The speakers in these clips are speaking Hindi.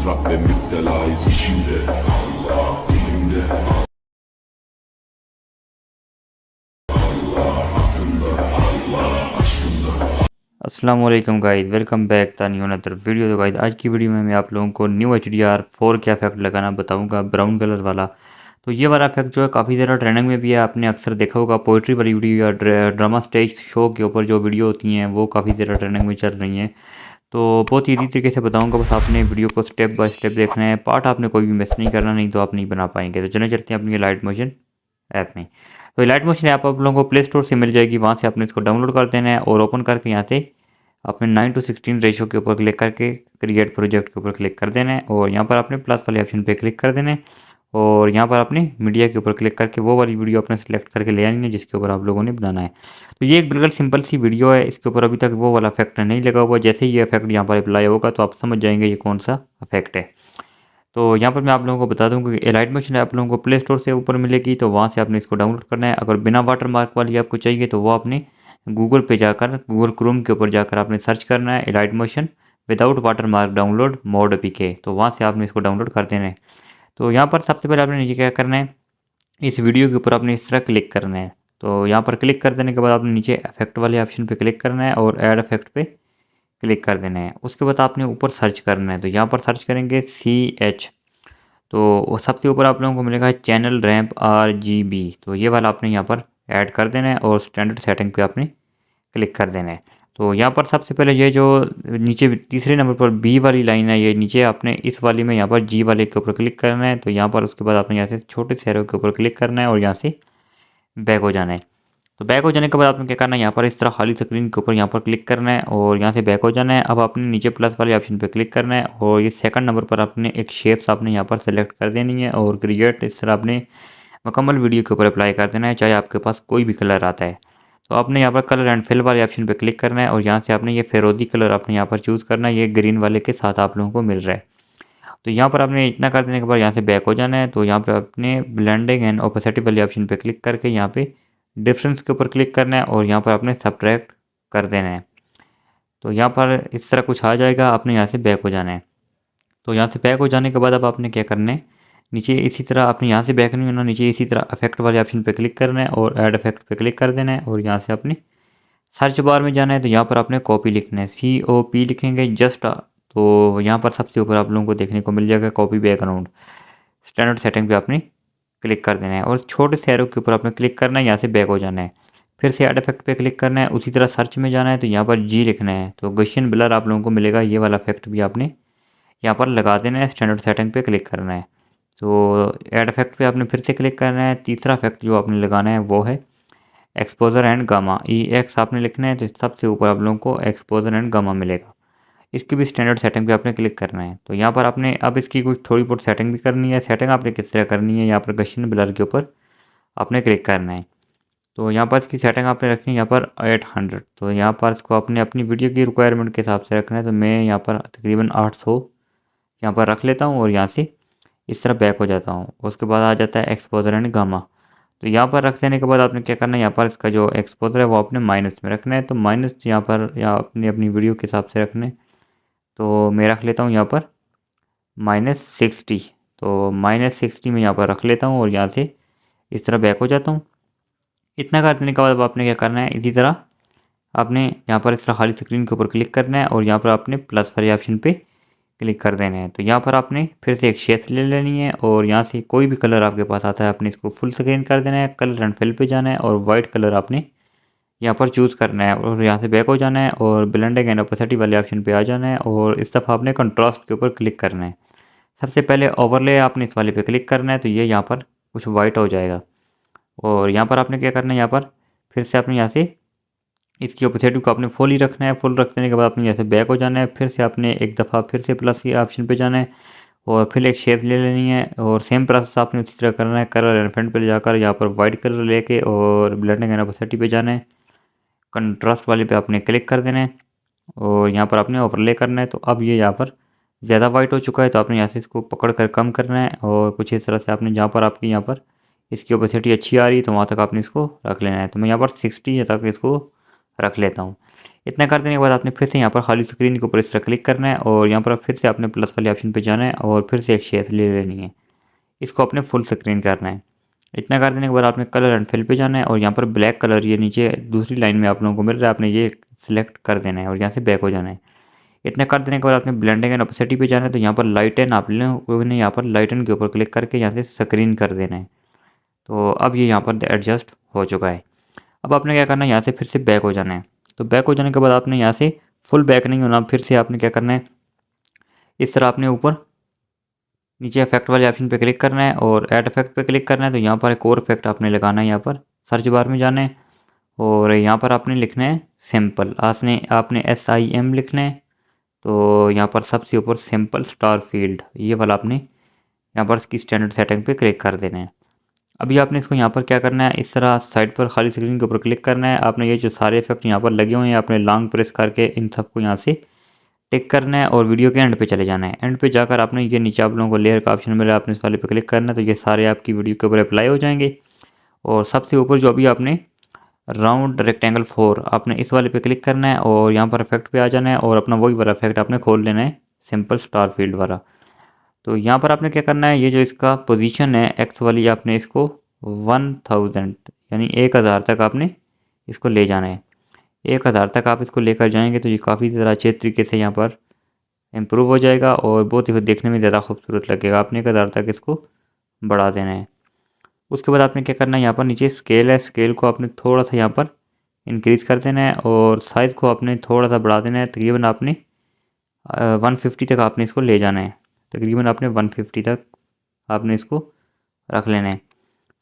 mızrak ve müptelayız içinde. Allah elimde, Allah hakkında, Allah aşkında. अस्सलाम वालेकुम guys, welcome back the new another video. तो गाइस आज की वीडियो में मैं आप लोगों को न्यू HDR4 का इफेक्ट लगाना बताऊंगा, ब्राउन कलर वाला। तो ये वाला इफेक्ट जो है काफ़ी ज़्यादा ट्रेंडिंग में भी है, आपने अक्सर देखा होगा पोइट्री वाली वीडियो या ड्रामा स्टेज शो के ऊपर जो वीडियो होती हैं वो काफ़ी ज़्यादा ट्रेंडिंग में चल रही हैं। तो बहुत ईजी तरीके से बताऊंगा, बस आपने वीडियो को स्टेप बाय स्टेप देखना है, पार्ट आपने कोई भी मिस नहीं करना, नहीं तो आप नहीं बना पाएंगे। तो चले चलते हैं अपनी लाइट मोशन ऐप में। तो लाइट मोशन ऐप आप लोगों को प्ले स्टोर से मिल जाएगी, वहाँ से आपने इसको डाउनलोड कर देना है और ओपन करके यहाँ से अपने 9:16 रेशो के ऊपर क्लिक करके क्रिएट प्रोजेक्ट के ऊपर क्लिक कर देना है और यहाँ पर आपने प्लस वाले ऑप्शन पे क्लिक कर देना है और यहाँ पर आपने मीडिया के ऊपर क्लिक करके वो वाली वीडियो अपने सेलेक्ट करके ले आनी है जिसके ऊपर आप लोगों ने बनाना है। तो ये एक बिल्कुल सिंपल सी वीडियो है, इसके ऊपर अभी तक वो वाला इफेक्ट नहीं लगा हुआ। जैसे ही ये इफेक्ट यहाँ पर अप्लाई होगा तो आप समझ जाएंगे ये कौन सा इफेक्ट है। तो यहाँ पर मैं आप लोगों को बता दूँ कि लाइट मोशन आप लोगों को प्ले स्टोर से ऊपर मिलेगी, तो वहाँ से आपने इसको डाउनलोड करना है। अगर बिना वाटर मार्क वाली आपको चाहिए तो वो आपने गूगल पे जाकर, गूगल क्रोम के ऊपर जाकर आपने सर्च करना है light motion without water mark download mod PK, तो वहाँ से आपने इसको डाउनलोड कर देना है। तो यहाँ पर सबसे पहले आपने नीचे क्या करना है, इस वीडियो के ऊपर आपने इस तरह क्लिक करना है। तो यहाँ पर क्लिक कर देने के बाद आपने नीचे इफेक्ट वाले ऑप्शन पे क्लिक करना है और ऐड इफेक्ट पे क्लिक कर देना है। उसके बाद आपने ऊपर सर्च करना है, तो यहाँ पर सर्च करेंगे CH, तो वो सबसे ऊपर आप लोगों को मिलेगा चैनल रैम्प RGB, तो ये वाला आपने यहाँ पर ऐड कर देना है और स्टैंडर्ड सेटिंग पे आपने क्लिक कर देना है। तो यहाँ पर सबसे पहले ये जो नीचे तीसरे नंबर पर B वाली लाइन है, ये नीचे आपने इस वाली में यहाँ पर G वाले के ऊपर क्लिक करना है। तो यहाँ पर उसके बाद आपने यहाँ से छोटे से एरो के ऊपर क्लिक करना है और यहाँ से बैक हो जाना है। तो बैक हो जाने के बाद आपने क्या करना है, यहाँ पर इस तरह खाली स्क्रीन के ऊपर यहाँ पर क्लिक करना है और यहाँ से बैक हो जाना है। अब आपने नीचे प्लस वाले ऑप्शन पे क्लिक करना है और ये सेकंड नंबर पर आपने एक शेप्स आपने यहाँ पर सेलेक्ट कर देनी है और क्रिएट इस तरह आपने मुकम्मल वीडियो के ऊपर अप्लाई कर देना है, चाहे आपके पास कोई भी कलर आता है। तो आपने यहाँ पर कलर एंड फिल वाले ऑप्शन पे क्लिक करना है और यहाँ से आपने ये फिरोजी कलर आपने यहाँ पर चूज़ करना है, ये ग्रीन वाले के साथ आप लोगों को मिल रहा है। तो यहाँ पर आपने इतना कर देने के बाद यहाँ से बैक हो जाना है। तो यहाँ पर आपने ब्लेंडिंग एंड ओपेसिटी वाले ऑप्शन पे क्लिक करके यहाँ पे डिफरेंस के ऊपर क्लिक करना है और यहाँ पर आपने सब्ट्रैक्ट कर देना है। तो यहाँ पर इस तरह कुछ आ जाएगा, आपने यहाँ से बैक हो जाना है। तो यहाँ से बैक हो जाने के बाद अब आपने क्या करना है, नीचे इसी तरह आपने यहाँ से बैक नहीं होना, नीचे इसी तरह इफेक्ट वाले ऑप्शन पे क्लिक करना है और ऐड इफेक्ट पे क्लिक कर देना है और यहाँ से आपने सर्च बार में जाना है। तो यहाँ पर आपने कॉपी लिखना है, COP लिखेंगे जस्ट। तो यहाँ पर सबसे ऊपर आप लोगों को देखने को मिल जाएगा कॉपी बैकग्राउंड, स्टैंडर्ड सेटिंग पे आपने क्लिक कर देना है और छोटे से एरो के ऊपर आपने क्लिक करना है, यहाँ से बैक हो जाना है। फिर से ऐड इफेक्ट पे क्लिक करना है, उसी तरह सर्च में जाना है तो यहाँ पर G लिखना है। तो गशियन ब्लर आप लोगों को मिलेगा, ये वाला इफेक्ट भी आपने यहाँ पर लगा देना है, स्टैंडर्ड सेटिंग पे क्लिक करना है। तो ऐड इफेक्ट पे आपने फिर से क्लिक करना है। तीसरा इफेक्ट जो आपने लगाना है वो है एक्सपोजर एंड गामा, EX आपने लिखना है। तो सबसे ऊपर आप लोगों को एक्सपोजर एंड गामा मिलेगा, इसकी भी स्टैंडर्ड सेटिंग पे आपने क्लिक करना है। तो यहाँ पर आपने अब इसकी कुछ थोड़ी बहुत सेटिंग भी करनी है। सेटिंग आपने किस तरह करनी है, यहाँ पर गशियन ब्लर के ऊपर आपने क्लिक करना है। तो यहाँ पर इसकी सेटिंग आपने रखनी है यहाँ पर 800। तो यहाँ पर इसको आपने अपनी वीडियो की रिक्वायरमेंट के हिसाब से रखना है। तो मैं यहाँ पर तकरीबन 800 यहाँ पर रख लेता हूँ और यहाँ से इस तरह बैक हो जाता हूँ। उसके बाद आ जाता है एक्सपोजर एंड गामा। तो यहाँ पर रख देने के बाद आपने क्या करना है, यहाँ पर इसका जो एक्सपोजर है वो आपने माइनस में रखना है। तो माइनस यहाँ पर या अपनी अपनी वीडियो के हिसाब से रखना है। तो मैं रख लेता हूँ यहाँ पर -60। तो -60 में यहाँ पर रख लेता हूँ और यहाँ से इस तरह बैक हो जाता हूँ। इतना कर देने के बाद अब आपने क्या करना है, इसी तरह आपने यहाँ पर इस तरह खाली स्क्रीन के ऊपर क्लिक करना है और यहाँ पर आपने प्लस वाले ऑप्शन पे क्लिक कर देना है। तो यहाँ पर आपने फिर से एक शेप ले लेनी है और यहाँ से कोई भी कलर आपके पास आता है आपने इसको फुल स्क्रीन कर देना है, कलर एंड फिल पे जाना है और वाइट कलर आपने यहाँ पर चूज़ करना है और यहाँ से बैक हो जाना है और ब्लेंडिंग एंड ओपेसिटी वाले ऑप्शन पे आ जाना है और इस दफ़ा आपने कंट्रास्ट के ऊपर क्लिक करना है। सबसे पहले ओवरले आपने इस वाले पे क्लिक करना है, तो ये यहाँ पर कुछ वाइट हो जाएगा और यहाँ पर आपने क्या करना है, यहाँ पर फिर से आपने यहाँ से इसकी ओपेसिटी को आपने फुल ही रखना है। फुल रख देने के बाद आपने यहाँ से बैक हो जाना है। फिर से आपने एक दफ़ा फिर से प्लस के ऑप्शन पे जाना है और फिर एक शेप ले लेनी है और सेम प्रोसेस आपने उसी तरह करना है। कलर एंड फ्रंट पे जाकर यहाँ पर वाइट कलर लेके और ब्लेंडिंग एंड ओपेसिटी पे जाना है, कंट्रास्ट वाले पे आपने क्लिक कर देना है और यहाँ पर आपने ओवरले करना है। तो अब ये यहाँ पर ज़्यादा वाइट हो चुका है, तो आपने यहाँ से इसको पकड़ कर कम करना है और कुछ इस तरह से आपने जहाँ पर आपकी यहाँ पर इसकी ओपेसिटी अच्छी आ रही है तो वहाँ तक आपने इसको रख लेना है। तो मैं यहाँ पर 60 तक इसको रख लेता हूँ। इतना कर देने के बाद आपने फिर से यहाँ पर खाली स्क्रीन के ऊपर इस तरह क्लिक करना है और यहाँ पर फिर से आपने प्लस वाले ऑप्शन पे जाना है और फिर से एक शेप ले लेनी है। इसको आपने फुल स्क्रीन करना है। इतना कर देने के बाद आपने कलर एंड फिल पे जाना है और यहाँ पर ब्लैक कलर ये नीचे दूसरी लाइन में आप लोगों को मिल रहा है, आपने ये सिलेक्ट कर देना है और यहाँ से बैक हो जाना है। इतना कर देने के बाद आपने ब्लेंडिंग एंड ओपेसिटी पे जाना है, तो यहाँ पर लाइटन आप लोगों ने यहाँ पर लाइटन के ऊपर क्लिक करके यहाँ से स्क्रीन कर देना है। तो अब ये यहाँ पर एडजस्ट हो चुका है। अब आपने क्या करना है, यहाँ से फिर से बैक हो जाना है। तो बैक हो जाने के बाद आपने यहाँ से फुल बैक नहीं होना, फिर से आपने क्या करना है, इस तरह आपने ऊपर नीचे इफेक्ट वाले ऑप्शन पे क्लिक करना है और ऐड इफेक्ट पे क्लिक करना है। तो यहाँ पर एक और इफेक्ट आपने लगाना है, यहाँ पर सर्च बार में जाना है और यहाँ पर आपने लिखना है सिंपल। आपने SIM लिखना है। तो यहाँ पर सबसे ऊपर सिंपल स्टार फील्ड ये वाला आपने यहाँ पर इसकी स्टैंडर्ड सेटिंग पे क्लिक कर देना है। अभी आपने इसको यहाँ पर क्या करना है, इस तरह साइड पर खाली स्क्रीन के ऊपर क्लिक करना है। आपने ये जो सारे इफेक्ट यहाँ पर लगे हुए हैं आपने लॉन्ग प्रेस करके इन सबको यहाँ से टिक करना है और वीडियो के एंड पे चले जाना है। एंड पे जाकर आपने ये नीचे आप लोगों को लेयर का ऑप्शन मिला, आपने इस वाले पे क्लिक करना है। तो ये सारे आपकी वीडियो के ऊपर अप्लाई हो जाएंगे। और सबसे ऊपर जो अभी आपने राउंड रेक्टेंगल 4 आपने इस वाले पे क्लिक करना है और यहाँ पर इफेक्ट पे आ जाना है और अपना वही वाला इफेक्ट आपने खोल लेना है, सिंपल स्टार फील्ड वाला। तो यहाँ पर आपने क्या करना है, ये जो इसका पोजीशन है एक्स वाली आपने इसको 1000 यानी 1000 तक आपने इसको ले जाना है। 1000 तक आप इसको लेकर जाएंगे तो ये काफ़ी ज़्यादा अच्छे तरीके से यहाँ पर इम्प्रूव हो जाएगा और बहुत ही देखने में ज़्यादा खूबसूरत लगेगा। आपने 1000 तक इसको बढ़ा देना है। उसके बाद आपने क्या करना है, यहाँ पर नीचे स्केल है, स्केल को आपने थोड़ा सा यहाँ पर इंक्रीज़ कर देना है और साइज़ को आपने थोड़ा सा बढ़ा देना है। तकरीबन आपने 150 तक आपने इसको ले जाना है। तकरीबन आपने 150 तक आपने इसको रख लेना है।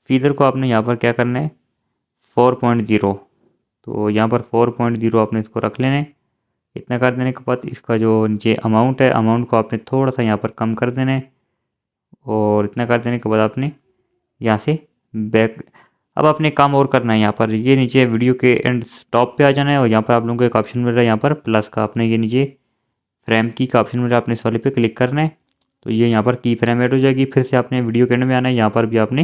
फीदर को आपने यहाँ पर क्या करना है 4.0, तो यहाँ पर 4.0 आपने इसको रख लेना है। इतना कर देने के बाद इसका जो नीचे अमाउंट है, अमाउंट को आपने थोड़ा सा यहाँ पर कम कर देना है और इतना कर देने के बाद आपने यहाँ से बैक। अब आपने काम और करना है, यहाँ पर ये नीचे वीडियो के एंड स्टॉप पे आ जाना है और यहाँ पर आप लोगों को एक ऑप्शन मिल रहा है यहाँ पर प्लस का, आपने ये नीचे फ्रेम की का ऑप्शन मिल रहा है, आपने इस वाले पे क्लिक करना है। तो ये यहाँ पर की फ्रेम ऐड हो जाएगी। फिर से आपने वीडियो के एंड में आना है, यहाँ पर भी आपने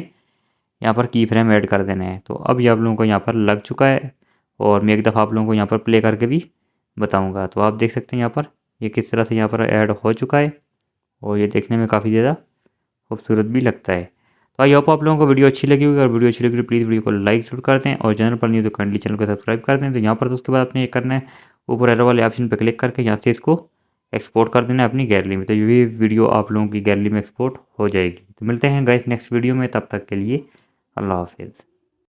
यहाँ पर की फ्रेम ऐड कर देना है। तो अब ये आप लोगों को यहाँ पर लग चुका है और मैं एक दफ़ा आप लोगों को यहाँ पर प्ले करके भी बताऊँगा। तो आप देख सकते हैं यहाँ पर ये किस तरह से यहाँ पर ऐड हो चुका है और ये देखने में काफ़ी ज़्यादा खूबसूरत भी लगता है। तो आई होप आप लोगों को वीडियो अच्छी लगी होगी। अगर वीडियो अच्छी लगी तो प्लीज़ वीडियो को लाइक जरूर कर दें और चैनल पर नहीं तो काइंडली चैनल को सब्सक्राइब कर दें। तो यहाँ पर तो उसके बाद आपने ये करना है, ऊपर एरो वाले ऑप्शन पर क्लिक करके यहाँ से इसको एक्सपोर्ट कर देना है अपनी गैलरी में। तो ये वीडियो आप लोगों की गैलरी में एक्सपोर्ट हो जाएगी। तो मिलते हैं गाइस नेक्स्ट वीडियो में, तब तक के लिए अल्लाह हाफिज़।